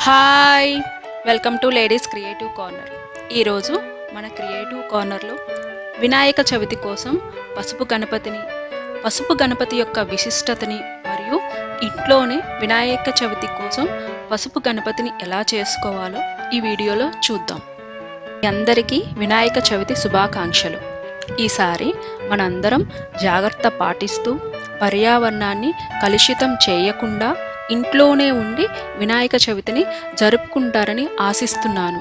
Hi, welcome to ladies creative corner. ఈరోజు మన creative కార్నర్లో వినాయక చవితి కోసం పసుపు గణపతి యొక్క విశిష్టతని మరియు ఇంట్లోనే వినాయక చవితి కోసం పసుపు గణపతిని ఎలా చేసుకోవాలో ఈ వీడియోలో చూద్దాం. అందరికీ వినాయక చవితి శుభాకాంక్షలు. ఈసారి మనందరం జాగ్రత్త పాటిస్తూ పర్యావరణాన్ని కలుషితం చేయకుండా ఇంట్లోనే ఉండి వినాయక చవితిని జరుపుకుంటారని ఆశిస్తున్నాను.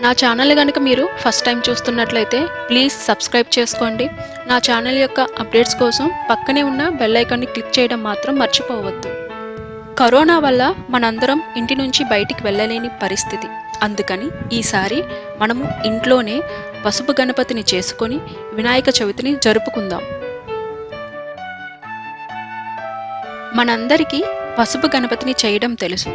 నా ఛానల్ కనుక మీరు ఫస్ట్ టైం చూస్తున్నట్లయితే ప్లీజ్ సబ్స్క్రైబ్ చేసుకోండి. నా ఛానల్ యొక్క అప్డేట్స్ కోసం పక్కనే ఉన్న బెల్ ఐకాన్ని క్లిక్ చేయడం మాత్రం మర్చిపోవద్దు. కరోనా వల్ల మనందరం ఇంటి నుంచి బయటికి వెళ్ళలేని పరిస్థితి. అందుకని ఈసారి మనము ఇంట్లోనే పసుపు గణపతిని చేసుకొని వినాయక చవితిని జరుపుకుందాం. మనందరికీ పసుపు గణపతిని చేయడం తెలుసు.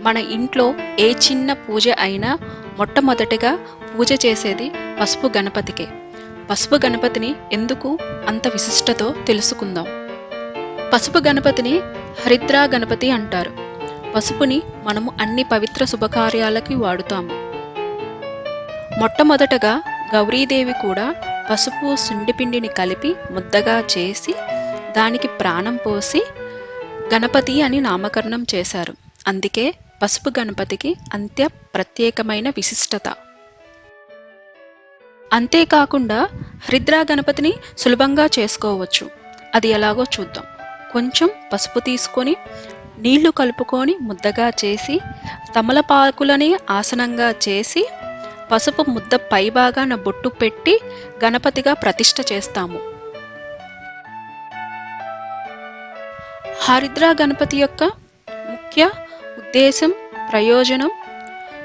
మన ఇంట్లో ఏ చిన్న పూజ అయినా మొట్టమొదటిగా పూజ చేసేది పసుపు గణపతికే. పసుపు గణపతిని ఎందుకు అంత విశిష్టతో తెలుసుకుందాం. పసుపు గణపతిని హరిద్రా గణపతి అంటారు. పసుపుని మనము అన్ని పవిత్ర శుభకార్యాలకి వాడుతాము. మొట్టమొదటగా గౌరీదేవి కూడా పసుపు సుండిపిండిని కలిపి ముద్దగా చేసి దానికి ప్రాణం పోసి గణపతి అని నామకరణం చేశారు. అందుకే పసుపు గణపతికి అంత్య ప్రత్యేకమైన విశిష్టత. అంతేకాకుండా హరిద్రా గణపతిని సులభంగా చేసుకోవచ్చు. అది ఎలాగో చూద్దాం. కొంచెం పసుపు తీసుకొని నీళ్లు కలుపుకొని ముద్దగా చేసి తమలపాకులని ఆసనంగా చేసి పసుపు ముద్ద పైభాగాన బొట్టు పెట్టి గణపతిగా ప్రతిష్ఠ చేస్తాము. హరిద్రా గణపతి యొక్క ముఖ్య ఉద్దేశం, ప్రయోజనం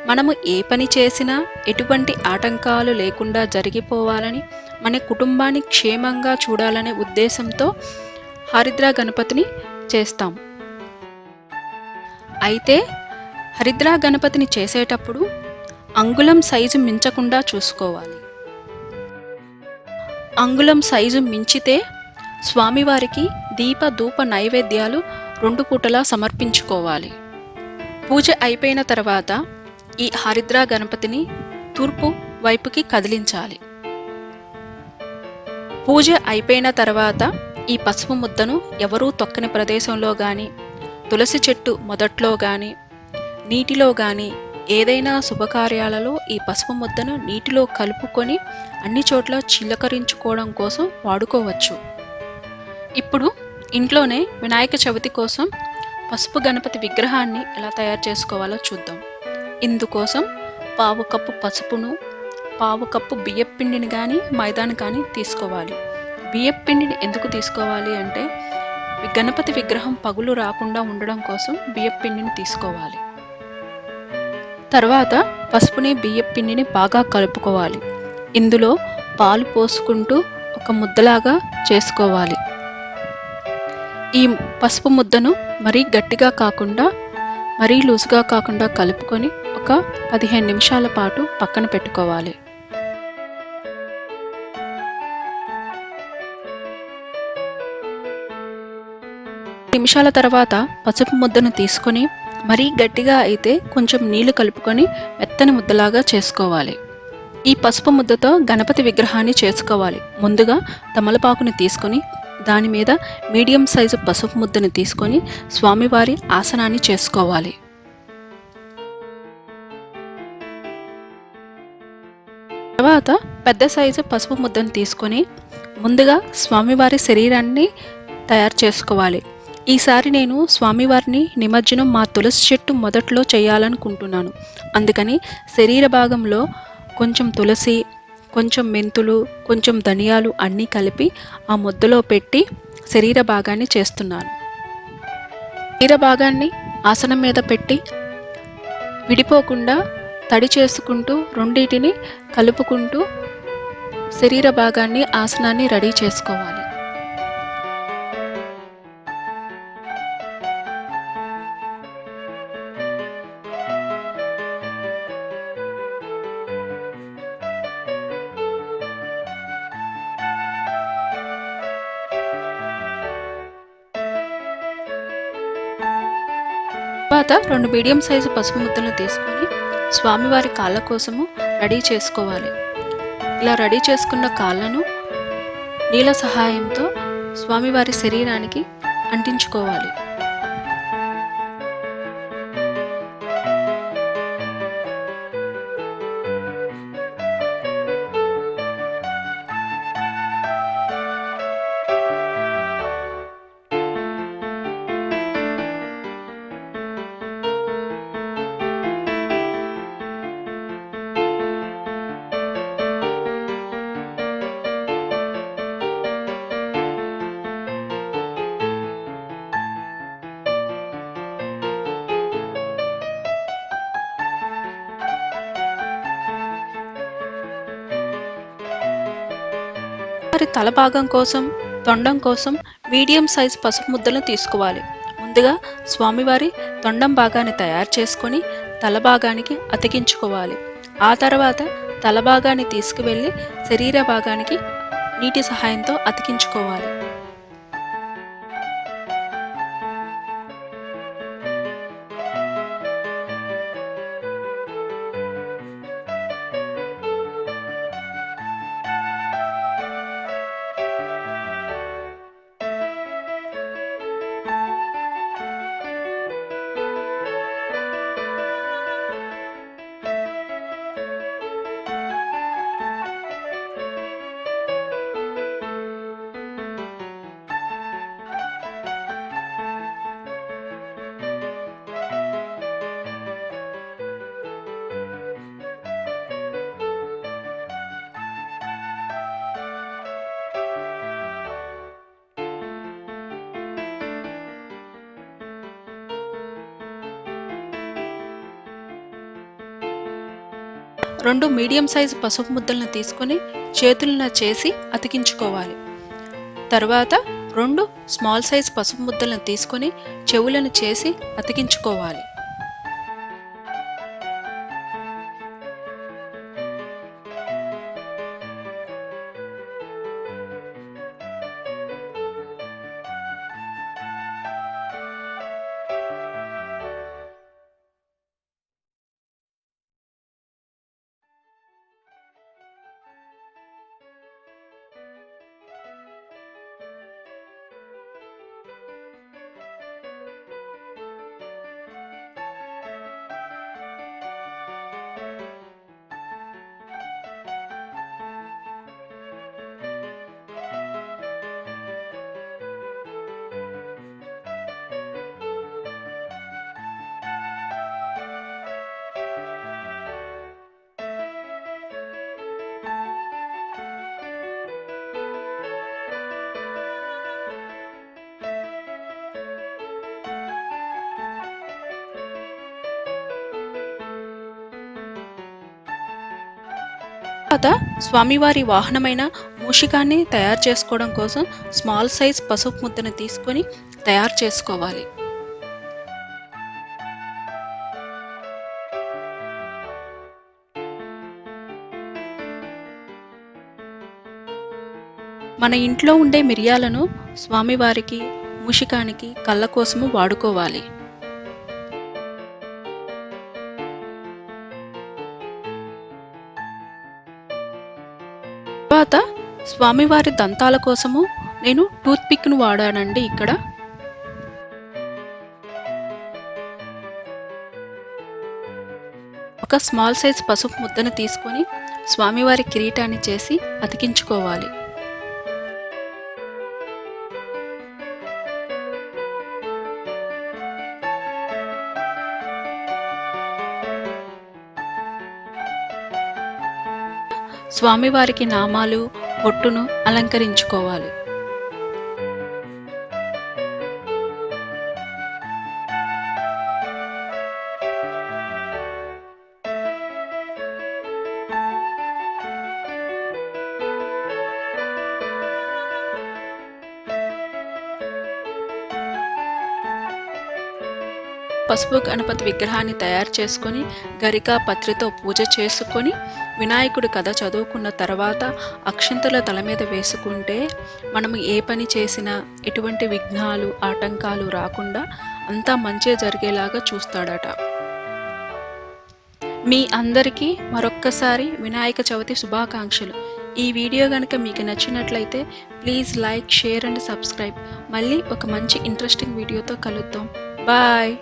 మనము ఏ పని చేసినా ఎటువంటి ఆటంకాలు లేకుండా జరిగిపోవాలని, మన కుటుంబాన్ని క్షేమంగా చూడాలనే ఉద్దేశంతో హరిద్రా గణపతిని చేస్తాం. అయితే హరిద్రా గణపతిని చేసేటప్పుడు అంగుళం సైజు మించకుండా చూసుకోవాలి. అంగుళం సైజు మించితే స్వామివారికి దీప ధూప నైవేద్యాలు 2 పూటలా సమర్పించుకోవాలి. పూజ అయిపోయిన తర్వాత ఈ హరిద్రా గణపతిని తూర్పు వైపుకి కదిలించాలి. పూజ అయిపోయిన తర్వాత ఈ పసుపు ముద్దను ఎవరూ తొక్కని ప్రదేశంలో కానీ, తులసి చెట్టు మొదట్లో కానీ, నీటిలో కానీ, ఏదైనా శుభకార్యాలలో ఈ పసుపు ముద్దను నీటిలో కలుపుకొని అన్ని చోట్ల చిలకరించుకోవడం కోసం వాడుకోవచ్చు. ఇప్పుడు ఇంట్లోనే వినాయక చవితి కోసం పసుపు గణపతి విగ్రహాన్ని ఎలా తయారు చేసుకోవాలో చూద్దాం. ఇందుకోసం 1/2 కప్పు పసుపును, 1/2 కప్పు బియ్యపిండిని కానీ మైదాని కానీ తీసుకోవాలి. బియ్యపిండిని ఎందుకు తీసుకోవాలి అంటే గణపతి విగ్రహం పగులు రాకుండా ఉండడం కోసం బియ్యపిండిని తీసుకోవాలి. తర్వాత పసుపుని బియ్యపిండిని బాగా కలుపుకోవాలి. ఇందులో పాలు పోసుకుంటూ ఒక ముద్దలాగా చేసుకోవాలి. ఈ పసుపు ముద్దను మరీ గట్టిగా కాకుండా మరీ లూజుగా కాకుండా కలుపుకొని ఒక 15 నిమిషాల పాటు పక్కన పెట్టుకోవాలి. నిమిషాల తర్వాత పసుపు ముద్దను తీసుకొని మరీ గట్టిగా అయితే కొంచెం నీళ్లు కలుపుకొని మెత్తని ముద్దలాగా చేసుకోవాలి. ఈ పసుపు ముద్దతో గణపతి విగ్రహాన్ని చేసుకోవాలి. ముందుగా తమలపాకుని తీసుకొని దాని మీద మీడియం సైజు పసుపు ముద్దను తీసుకొని స్వామివారి ఆసనాన్ని చేసుకోవాలి. తర్వాత పెద్ద సైజు పసుపు ముద్దను తీసుకొని ముందుగా స్వామివారి శరీరాన్ని తయారు చేసుకోవాలి. ఈసారి నేను స్వామివారిని నిమజ్జనం మా తులసి చెట్టు మొదట్లో చేయాలనుకుంటున్నాను. అందుకని శరీర భాగంలో కొంచెం తులసి, కొంచెం మెంతులు, కొంచెం ధనియాలు అన్నీ కలిపి ఆ ముద్దలో పెట్టి శరీర భాగాన్ని చేస్తున్నాను. శరీర భాగాన్ని ఆసనం మీద పెట్టి విడిపోకుండా తడి చేసుకుంటూ రెండింటిని కలుపుకుంటూ శరీర భాగాన్ని ఆసనాన్ని రెడీ చేసుకోవాలి. తర్వాత 2 మీడియం సైజు పసుపు ముద్దలను తీసుకొని స్వామివారి కాళ్ళ కోసము రెడీ చేసుకోవాలి. ఇలా రెడీ చేసుకున్న కాళ్ళను నీళ్ళ సహాయంతో స్వామివారి శరీరానికి అంటించుకోవాలి. వారి తల భాగం కోసం, తొండం కోసం మీడియం సైజ్ పసుపు ముద్దలను తీసుకోవాలి. ముందుగా స్వామివారి తొండం భాగాన్ని తయారు చేసుకొని తల భాగానికి అతికించుకోవాలి. ఆ తర్వాత తల భాగాన్ని తీసుకువెళ్ళి శరీర భాగానికి నీటి సహాయంతో అతికించుకోవాలి. రెండు మీడియం సైజు పసుపు ముద్దలను తీసుకొని చేతులను చేసి అతికించుకోవాలి. తర్వాత 2 స్మాల్ సైజ్ పసుపు ముద్దలను తీసుకొని చెవులను చేసి అతికించుకోవాలి. తర్వాత స్వామివారి వాహనమైన మూషికాన్ని తయారు చేసుకోవడం కోసం స్మాల్ సైజ్ పసుపు ముద్దను తీసుకొని తయారు చేసుకోవాలి. మన ఇంట్లో ఉండే మిరియాలను స్వామివారికి, మూషికానికి, కళ్ళ కోసము వాడుకోవాలి. తర్వాత స్వామివారి దంతాల కోసము నేను టూత్ పిక్ను వాడానండి. ఇక్కడ ఒక స్మాల్ సైజ్ పసుపు ముద్దను తీసుకొని స్వామివారి కిరీటాన్ని చేసి అతికించుకోవాలి. స్వామివారికి నామాలు, బొట్టును అలంకరించుకోవాలి. పసుపు గణపతి విగ్రహాన్ని తయారు చేసుకొని గరిక పత్రితో పూజ చేసుకొని వినాయకుడి కథ చదువుకున్న తర్వాత అక్షంతల తల మీద వేసుకుంటే మనము ఏ పని చేసినా ఎటువంటి విఘ్నాలు, ఆటంకాలు రాకుండా అంతా మంచే జరిగేలాగా చూస్తాడట. మీ అందరికీ మరొక్కసారి వినాయక చవితి శుభాకాంక్షలు. ఈ వీడియో కనుక మీకు నచ్చినట్లయితే please like, share and subscribe. మళ్ళీ ఒక మంచి ఇంట్రెస్టింగ్ వీడియోతో కలుద్దాం. బాయ్.